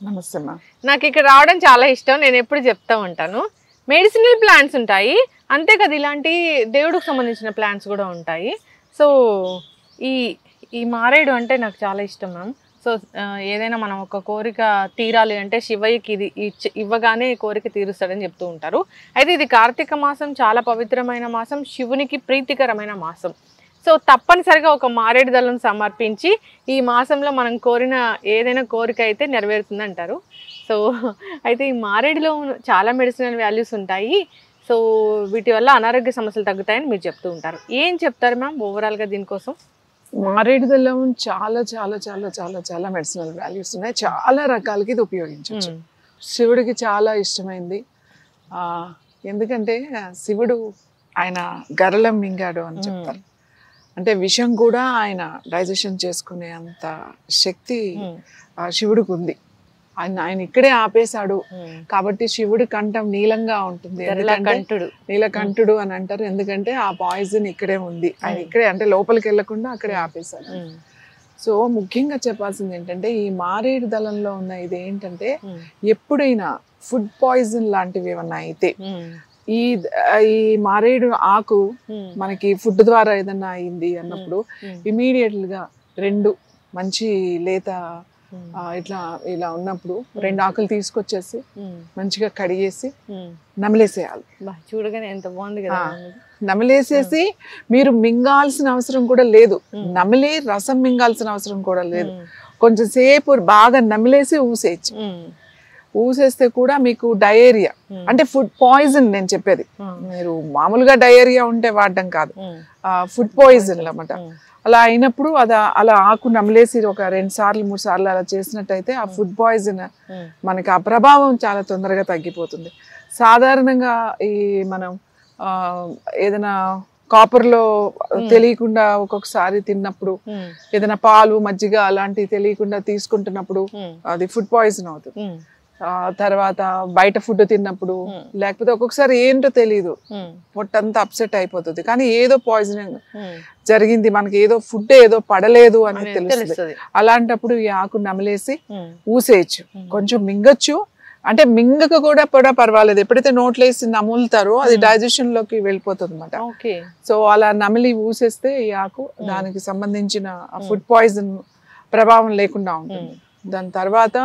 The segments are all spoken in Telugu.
నమస్తే అమ్మా. నాకు ఇక్కడ రావడం చాలా ఇష్టం. నేను ఎప్పుడు చెప్తా ఉంటాను. మెడిసినల్ ప్లాంట్స్ ఉంటాయి, అంతే కదా ఇలాంటి దేవుడికి సంబంధించిన ప్లాంట్స్ కూడా ఉంటాయి. సో ఈ ఈ మారేడు అంటే నాకు చాలా ఇష్టం మ్యామ్. సో ఏదైనా మనం ఒక కోరిక తీరాలి అంటే శివయ్యకి ఇది ఇవ్వగానే కోరిక తీరుస్తాడని చెప్తూ ఉంటారు. అయితే ఇది కార్తీక మాసం, చాలా పవిత్రమైన మాసం, శివునికి ప్రీతికరమైన మాసం. సో తప్పనిసరిగా ఒక మారేడు దళం సమర్పించి ఈ మాసంలో మనం కోరిన ఏదైనా కోరిక అయితే నెరవేరుతుంది అంటారు. సో అయితే ఈ మారేడులో చాలా మెడిసినల్ వాల్యూస్ ఉంటాయి. సో వీటి వల్ల అనారోగ్య సమస్యలు తగ్గుతాయని మీరు చెప్తూ ఉంటారు. ఏం చెప్తారు మ్యామ్ ఓవరాల్గా దీనికోసం? మారేడు దళం చాలా చాలా చాలా చాలా చాలా మెడిసినల్ వాల్యూస్ ఉన్నాయి. చాలా రకాలకి ఇది ఉపయోగించవచ్చు. శివుడికి చాలా ఇష్టమైంది. ఎందుకంటే శివుడు ఆయన గరళం మింగాడు అని చెప్తారు. అంటే విషం కూడా ఆయన డైజెషన్ చేసుకునే అంత శక్తి శివుడికి ఉంది. ఆయన ఇక్కడే ఆపేశాడు కాబట్టి శివుడి కంఠం నీలంగా ఉంటుంది, నీలకంఠుడు అని అంటారు. ఎందుకంటే ఆ పాయిజన్ ఇక్కడే ఉంది, ఆయన ఇక్కడే అంటే లోపలికి వెళ్లకుండా అక్కడే ఆపేశాడు. సో ముఖ్యంగా చెప్పాల్సింది ఏంటంటే ఈ మారేడు దళంలో ఉన్న ఇది ఏంటంటే ఎప్పుడైనా ఫుడ్ పాయిజన్ లాంటివి ఏమన్నా అయితే ఈ మారేడు ఆకు మనకి ఫుడ్ ద్వారా ఏదన్నా అయింది అన్నప్పుడు ఇమీడియట్ గా 2 మంచి లేత ఇట్లా ఇలా ఉన్నప్పుడు 2 ఆకులు తీసుకొచ్చేసి మంచిగా కడిగేసి నమిలేసేయాలి. చూడగానే ఎంత బాగుంది కదా. నమిలేసేసి మీరు మింగాల్సిన అవసరం కూడా లేదు, నమిలే రసం మింగాల్సిన అవసరం కూడా లేదు. కొంచెం సేపు బాగా నమిలేసి ఊసేయచ్చు. ఊసేస్తే కూడా మీకు డయేరియా అంటే ఫుడ్ పాయిజన్ నేను చెప్పేది, మీరు మామూలుగా డయేరియా ఉంటే వాడడం కాదు, ఫుడ్ పాయిజన్ అన్నమాట. అలా అయినప్పుడు అలా ఆకు నమిలేసి ఒక 2 సార్లు 3 సార్లు అలా చేసినట్టయితే ఆ ఫుడ్ పాయిజన్ మనకి ఆ ప్రభావం చాలా తొందరగా తగ్గిపోతుంది. సాధారణంగా ఈ మనం ఏదైనా కాపర్లో తెలియకుండా ఒక్కొక్కసారి తిన్నప్పుడు, ఏదైనా పాలు మజ్జిగ అలాంటివి తెలియకుండా తీసుకుంటున్నప్పుడు అది ఫుడ్ పాయిజన్ అవుతుంది. తర్వాత బయట ఫుడ్ తిన్నప్పుడు, లేకపోతే ఒక్కొక్కసారి ఏంటో తెలియదు, పొట్టంతా అప్సెట్ అయిపోతుంది, కానీ ఏదో పాయిజనింగ్ జరిగింది, మనకి ఏదో ఫుడ్ ఏదో పడలేదు అని తెలుస్తుంది. అలాంటప్పుడు ఈ ఆకు నమిలేసి ఊసేయచ్చు. కొంచెం మింగచ్చు, అంటే మింగక కూడా పర్వాలేదు, ఎప్పుడైతే నోట్లో వేసి నములుతారో అది డైజెషన్ లోకి వెళ్ళిపోతుంది అనమాట. సో అలా నమిలి ఊసేస్తే ఈ ఆకు దానికి సంబంధించిన ఫుడ్ పాయిజన్ ప్రభావం లేకుండా ఉంటుంది. దాని తర్వాత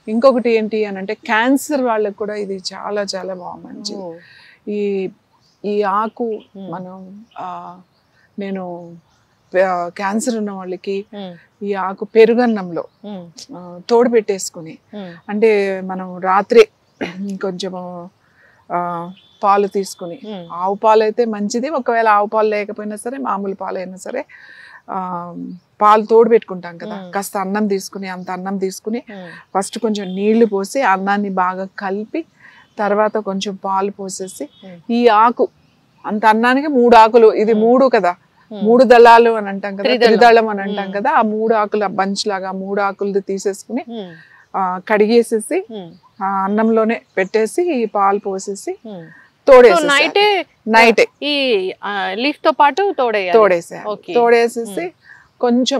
ఇంకొకటి ఏంటి అని అంటే క్యాన్సర్ వాళ్ళకి కూడా ఇది చాలా చాలా బాగా మంచిది. ఈ ఆకు మనం నేను క్యాన్సర్ ఉన్న వాళ్ళకి ఈ ఆకు పెరుగన్నంలో తోడు పెట్టేసుకుని, అంటే మనం రాత్రి కొంచెము పాలు తీసుకుని, ఆవు పాలు అయితే మంచిది, ఒకవేళ ఆవు పాలు లేకపోయినా సరే మామూలు పాలు అయినా సరే పాలు తోడు పెట్టుకుంటాం కదా, కాస్త అన్నం తీసుకుని, అంత అన్నం తీసుకుని ఫస్ట్ కొంచెం నీళ్లు పోసి అన్నాన్ని బాగా కలిపి తర్వాత కొంచెం పాలు పోసేసి ఈ ఆకు అంత అన్నానికి 3 ఆకులు, ఇది 3 కదా, 3 దళాలు అని అంటాం కదా, త్రిదళం అని అంటాం కదా, ఆ 3 ఆకుల బంచ్ లాగా 3 ఆకులు తీసేసుకుని కడిగేసేసి ఆ అన్నంలోనే పెట్టేసి ఈ పాలు పోసేసి నైటే ఈ లీఫ్ తో పాటు తోడేసేసి కొంచెం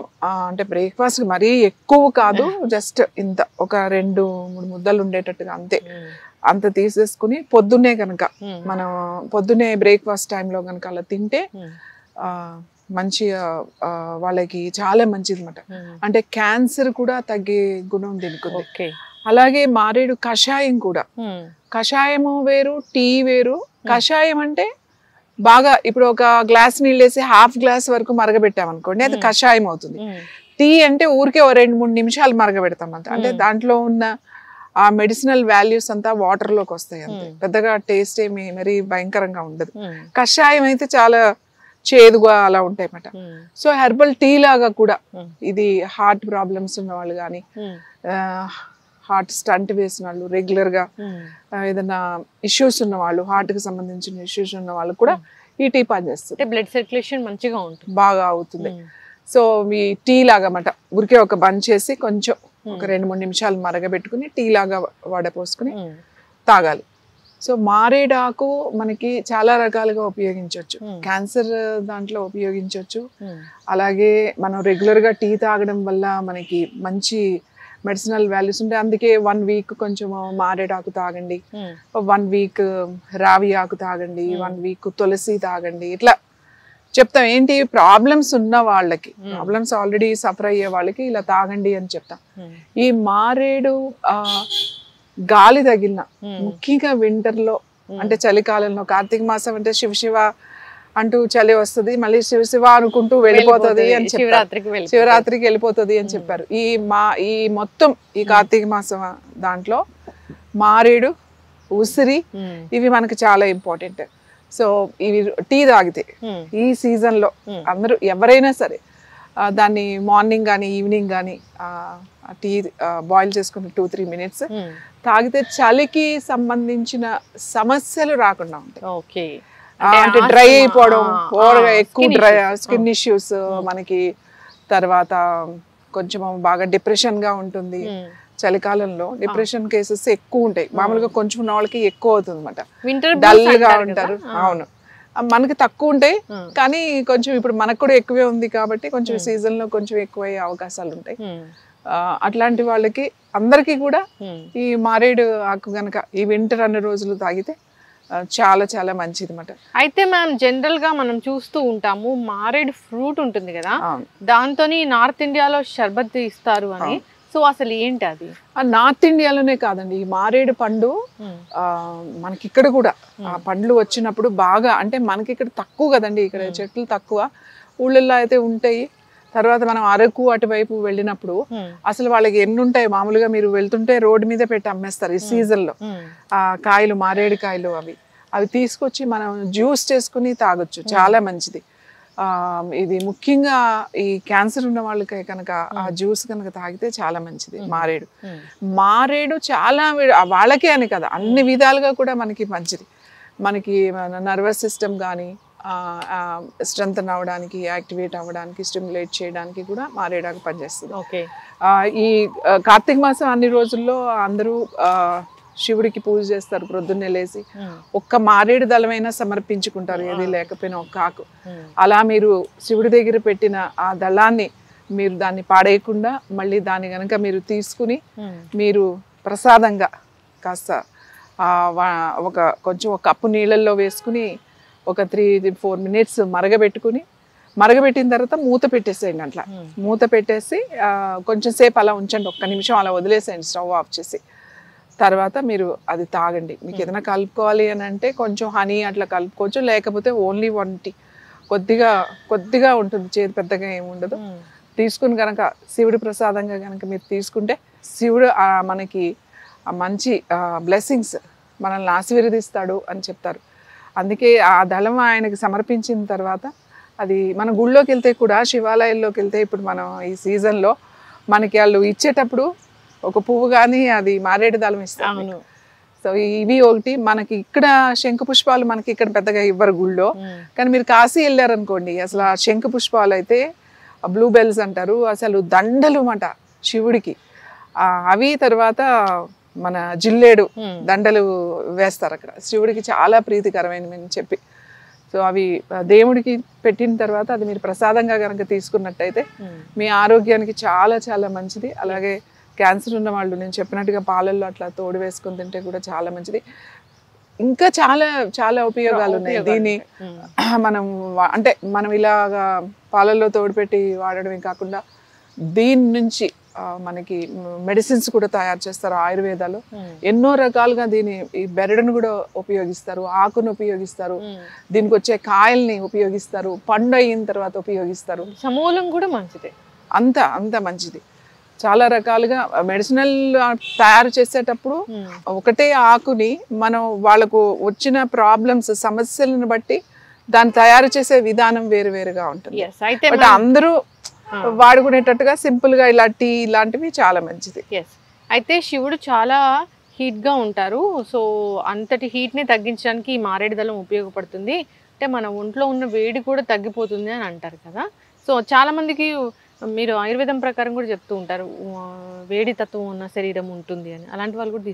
అంటే బ్రేక్ఫాస్ట్ మరీ ఎక్కువ కాదు, జస్ట్ ఇంత ఒక 2-3 ముద్దలు ఉండేటట్టుగా అంతే, అంత తీసేసుకుని పొద్దున్నే కనుక మనం పొద్దున్నే బ్రేక్ఫాస్ట్ టైంలో కనుక అలా తింటే మంచిగా వాళ్ళకి చాలా మంచిది అనమాట. అంటే క్యాన్సర్ కూడా తగ్గే గుణం దీనికి. అలాగే మారేడు కషాయం కూడా, కషాయము వేరు టీ వేరు. కషాయం అంటే బాగా ఇప్పుడు ఒక గ్లాస్ నీళ్ళు వేసి హాఫ్ గ్లాస్ వరకు మరగబెట్టామనుకోండి, అది కషాయం అవుతుంది. టీ అంటే ఊరికే 2-3 నిమిషాలు మరగబెడతాం అంత, అంటే దాంట్లో ఉన్న ఆ మెడిసినల్ వాల్యూస్ అంతా వాటర్ లోకి వస్తాయి అంతే, పెద్దగా టేస్ట్ ఏమి మరీ భయంకరంగా ఉండదు. కషాయం అయితే చాలా చేదుగా అలా ఉంటాయి అన్నమాట. సో హెర్బల్ టీ లాగా కూడా ఇది హార్ట్ ప్రాబ్లమ్స్ ఉన్న వాళ్ళు కానీ, హార్ట్ స్టంట్ వేసిన వాళ్ళు, రెగ్యులర్ గా ఏదైనా ఇష్యూస్ ఉన్న వాళ్ళు, హార్ట్ కి సంబంధించిన ఇష్యూస్ ఉన్న వాళ్ళు కూడా ఈ టీ పనిచేస్తుంది. బ్లడ్ సర్క్యులేషన్ మంచిగా ఉంటుంది, బాగా అవుతుంది. సో ఈ టీ లాగా అన్నమాట, ఊరికే ఒక బంచ్ చేసి కొంచెం ఒక 2-3 నిమిషాలు మరగబెట్టుకుని టీ లాగా వడపోసుకుని తాగాలి. సో మారేడాకు మనకి చాలా రకాలుగా ఉపయోగించవచ్చు. క్యాన్సర్ దాంట్లో ఉపయోగించవచ్చు. అలాగే మనం రెగ్యులర్ గా టీ తాగడం వల్ల మనకి మంచి మెడిసినల్ వాల్యూస్ ఉంటాయి. అందుకే 1 వీక్ కొంచెం మారేడాకు తాగండి, 1 వీక్ రావి ఆకు తాగండి, 1 వీక్ తులసి తాగండి, ఇట్లా చెప్తాం. ఏంటి ప్రాబ్లమ్స్ ఉన్న వాళ్ళకి, ప్రాబ్లమ్స్ ఆల్రెడీ సఫర్ అయ్యే వాళ్ళకి ఇలా తాగండి అని చెప్తాం. ఈ మారేడు గాలి తగిలిన ముఖ్యంగా వింటర్లో అంటే చలికాలంలో, కార్తీక మాసం అంటే శివ శివ అంటూ చలి వస్తుంది, మళ్ళీ శివ శివ అనుకుంటూ వెళ్ళిపోతుంది అని చెప్పారు, శివరాత్రికి వెళ్ళిపోతుంది అని చెప్పారు. ఈ మొత్తం ఈ కార్తీక మాసం దాంట్లో మారేడు, ఉసిరి ఇవి మనకి చాలా ఇంపార్టెంట్. సో ఇవి టీ తాగితే ఈ సీజన్ లో అందరూ ఎవరైనా సరే దాన్ని మార్నింగ్ కానీ ఈవినింగ్ కానీ టీ బాయిల్ చేసుకుని 2-3 minutes తాగితే చలికి సంబంధించిన సమస్యలు రాకుండా ఉంటాయి. అంటే డ్రై అయిపోవడం, ఓవర్గా ఎక్కువ డ్రై స్కిన్ ఇష్యూస్ మనకి, తర్వాత కొంచెం బాగా డిప్రెషన్ గా ఉంటుంది. చలికాలంలో డిప్రెషన్ కేసెస్ ఎక్కువ ఉంటాయి. మామూలుగా కొంచెం వాళ్ళకి ఎక్కువ అవుతుంది అనమాట, డల్ గా ఉంటారు. అవును, మనకి తక్కువ ఉంటాయి కానీ కొంచెం ఇప్పుడు మనకు కూడా ఎక్కువే ఉంది కాబట్టి కొంచెం సీజన్ లో కొంచెం ఎక్కువ అయ్యే అవకాశాలు ఉంటాయి. అట్లాంటి వాళ్ళకి అందరికీ కూడా ఈ మారేడు ఆకు గనక ఈ వింటర్ అన్ని రోజులు తాగితే చాలా చాలా మంచిది అన్నమాట. అయితే మ్యామ్ జనరల్ గా మనం చూస్తూ ఉంటాము మారేడు ఫ్రూట్ ఉంటుంది కదా, దాంతో నార్త్ ఇండియాలో షర్బత్ ఇస్తారు అని. సో అసలు ఏంటి అది? నార్త్ ఇండియాలోనే కాదండి, ఈ మారేడు పండు మనకి ఇక్కడ కూడా ఆ పండ్లు వచ్చినప్పుడు బాగా, అంటే మనకి ఇక్కడ తక్కువ కదండి, ఇక్కడ చెట్లు తక్కువ, ఊళ్ళల్లో అయితే ఉంటాయి. తర్వాత మనం అరకు అటువైపు వెళ్ళినప్పుడు అసలు వాళ్ళకి ఎన్ని ఉంటాయి, మామూలుగా మీరు వెళ్తుంటే రోడ్డు మీద పెట్టి అమ్మేస్తారు ఈ సీజన్ లో ఆ కాయలు, మారేడు కాయలు. అవి తీసుకొచ్చి మనం జ్యూస్ చేసుకుని తాగొచ్చు, చాలా మంచిది. ఇది ముఖ్యంగా ఈ క్యాన్సర్ ఉన్న వాళ్ళకి కనుక ఆ జ్యూస్ కనుక తాగితే చాలా మంచిది. మారేడు చాలా వాళ్ళకే అని కదా, అన్ని విధాలుగా కూడా మనకి మంచిది. మనకి నర్వస్ సిస్టమ్ కానీ స్ట్రెంథన్ అవ్వడానికి, యాక్టివేట్ అవ్వడానికి, స్టిమ్యులేట్ చేయడానికి కూడా మారేడాకు పనిచేస్తుంది. ఈ కార్తీక మాసం అన్ని రోజుల్లో అందరూ శివుడికి పూజ చేస్తారు. ప్రొద్దున్నే లేసి ఒక్క మారేడు దళమైనా సమర్పించుకుంటారు, ఏది లేకపోయినా ఒక్క ఆకు. అలా మీరు శివుడి దగ్గర పెట్టిన ఆ దళాన్ని మీరు దాన్ని పాడేయకుండా మళ్ళీ దాన్ని గనక మీరు తీసుకుని మీరు ప్రసాదంగా కాస్త కొంచెం ఒక కప్పు నీళ్ళల్లో వేసుకుని ఒక 3-4 minutes మరగబెట్టిన తర్వాత మూత పెట్టేసేయండి. అట్లా మూత పెట్టేసి కొంచెం సేపు అలా ఉంచండి, 1 నిమిషం అలా వదిలేసేయండి స్టవ్ ఆఫ్ చేసి. తర్వాత మీరు అది తాగండి. మీకు ఏదైనా కలుపుకోవాలి అని అంటే కొంచెం హనీ అట్లా కలుపుకోవచ్చు, లేకపోతే ఓన్లీ 1 టీ కొద్దిగా ఉంటుంది, చేదు పెద్దగా ఏమి ఉండదు. తీసుకుని కనుక శివుడి ప్రసాదంగా కనుక మీరు తీసుకుంటే శివుడు మనకి మంచి బ్లెస్సింగ్స్ మనల్ని ఆశీర్వదిస్తాడు అని చెప్తారు. అందుకే ఆ దళం ఆయనకి సమర్పించిన తర్వాత అది మన గుళ్ళోకి వెళ్తే కూడా, శివాలయాల్లోకి వెళ్తే ఇప్పుడు మనం ఈ సీజన్లో మనకి వాళ్ళు ఇచ్చేటప్పుడు ఒక పువ్వు కానీ అది మారేడు దళం ఇస్తాను. సో ఇవి ఒకటి. మనకి ఇక్కడ శంకు పుష్పాలు మనకి ఇక్కడ పెద్దగా ఇవ్వరు గుళ్ళో, కానీ మీరు కాశీ వెళ్ళారనుకోండి అసలు ఆ శంకు పుష్పాలు అయితే బ్లూ బెల్స్ అంటారు, అసలు దండలు అన్నమాట శివుడికి. అవి తర్వాత మన జిల్లేడు దండలు వేస్తారు అక్కడ, శివుడికి చాలా ప్రీతికరమైనవి చెప్పి. సో అవి దేవుడికి పెట్టిన తర్వాత అది మీరు ప్రసాదంగా కనుక తీసుకున్నట్టయితే మీ ఆరోగ్యానికి చాలా చాలా మంచిది. అలాగే క్యాన్సర్ ఉన్న వాళ్ళు నేను చెప్పినట్టుగా పాలల్లో అట్లా తోడు వేసుకొని తింటే కూడా చాలా మంచిది. ఇంకా చాలా చాలా ఉపయోగాలు ఉన్నాయి దీన్ని. మనం ఇలాగా పాలల్లో తోడుపెట్టి వాడడమే కాకుండా దీని నుంచి మనకి మెడిసిన్స్ కూడా తయారు చేస్తారు ఆయుర్వేదాలో. ఎన్నో రకాలుగా ఈ బెరడును కూడా ఉపయోగిస్తారు, ఆకును ఉపయోగిస్తారు, దీనికి వచ్చే కాయల్ని ఉపయోగిస్తారు, పండు అయిన తర్వాత ఉపయోగిస్తారు. సమూలం కూడా మంచిదే, అంత మంచిది. చాలా రకాలుగా మెడిసినల్ తయారు చేసేటప్పుడు ఒకటే ఆకుని మనం వాళ్ళకు వచ్చిన ప్రాబ్లమ్స్, సమస్యలను బట్టి దాన్ని తయారు చేసే విధానం వేరుగా ఉంటుంది. బట్ అందరూ వాడుకునేటట్టుగా సింపుల్ గా ఇలా టీ ఇలాంటివి చాలా మంచిది. అయితే శివుడు చాలా హీట్ గా ఉంటారు, సో అంతటి హీట్ ని తగ్గించడానికి ఈ మారేడు దళం ఉపయోగపడుతుంది. అంటే మన ఒంట్లో ఉన్న వేడి కూడా తగ్గిపోతుంది అని అంటారు కదా. సో చాలా మందికి మీరు ఆయుర్వేదం ప్రకారం కూడా చెప్తూ ఉంటారు వేడి తత్వం ఉన్న శరీరం ఉంటుంది అని, అలాంటి వాళ్ళు కూడా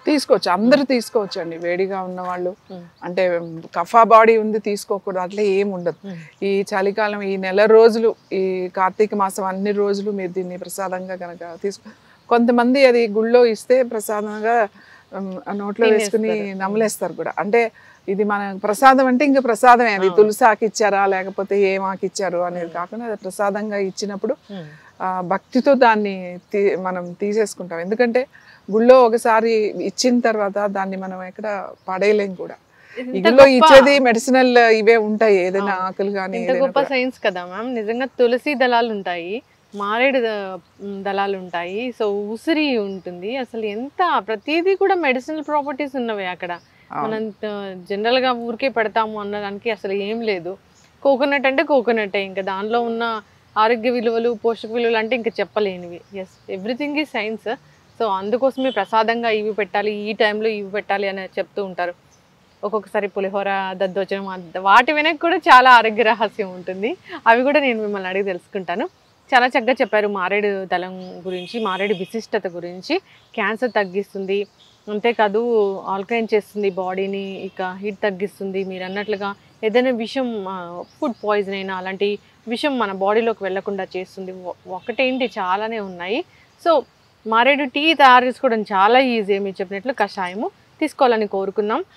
తీసుకోవచ్చు. అందరూ తీసుకోవచ్చు అండి. వేడిగా ఉన్న వాళ్ళు, అంటే కఫా బాడీ ఉంది తీసుకోకూడదు అట్లా ఏం ఉండదు. ఈ చలికాలం ఈ నెల రోజులు, ఈ కార్తీక మాసం అన్ని రోజులు మీరు దీన్ని ప్రసాదంగా కనుక కొంతమంది అది గుళ్ళో ఇస్తే ప్రసాదంగా నోట్లో వేసుకుని నమలేస్తారు కూడా. అంటే ఇది మన ప్రసాదం అంటే ఇంకా ప్రసాదమే, అది తులసి ఆకిచ్చారా లేకపోతే ఏం ఆకిచ్చారు అనేది కాకుండా అది ప్రసాదంగా ఇచ్చినప్పుడు భక్తితో దాన్ని మనం తీసేసుకుంటాం. ఎందుకంటే గుళ్ళో ఒకసారి ఇచ్చిన తర్వాత దాన్ని మనం ఎక్కడ పడేయలేం కూడా. ఇగుల్లో ఇచ్చేది మెడిసినల్ ఇవే ఉంటాయి, ఏదైనా ఆకులు కానీ. ఎంత గొప్ప సైన్స్ కదా మ్యామ్. నిజంగా తులసి దళాలు ఉంటాయి, మారేడు దళాలు ఉంటాయి, సో ఉసిరి ఉంటుంది. అసలు ఎంత ప్రతిదీ కూడా మెడిసినల్ ప్రాపర్టీస్ ఉన్నవి అక్కడ. మనం జనరల్ గా ఊరికే పెడతాము అనడానికి అసలు ఏం లేదు. కోకోనట్ అంటే కోకోనటే, ఇంకా దానిలో ఉన్న ఆరోగ్య విలువలు పోషక విలువలు అంటే ఇంకా చెప్పలేనివి. ఎస్, ఎవ్రీథింగ్ ఈ సైన్స్. సో అందుకోసమే ప్రసాదంగా ఇవి పెట్టాలి, ఈ టైంలో ఇవి పెట్టాలి అని చెప్తూ ఉంటారు. ఒక్కొక్కసారి పులిహోర దద్దోజనం వాటి వెనక కూడా చాలా ఆరోగ్య రహస్యం ఉంటుంది. అవి కూడా నేను మిమ్మల్ని అడిగి తెలుసుకుంటాను. చాలా చక్కగా చెప్పారు మారేడు దళం గురించి, మారేడు విశిష్టత గురించి. క్యాన్సర్ తగ్గిస్తుంది, అంతేకాదు ఆల్కలైన్ చేస్తుంది బాడీని, ఇక హీట్ తగ్గిస్తుంది. మీరు అన్నట్లుగా ఏదైనా విషం, ఫుడ్ పాయిజన్ అయినా అలాంటి విషం మన బాడీలోకి వెళ్లకుండా చేస్తుంది. ఒకటేంటి చాలానే ఉన్నాయి. సో మారేడు టీ తయారు చేసుకోవడం చాలా ఈజీ. మీరు చెప్పినట్లు కషాయము తీసుకోవాలని కోరుకున్నాం.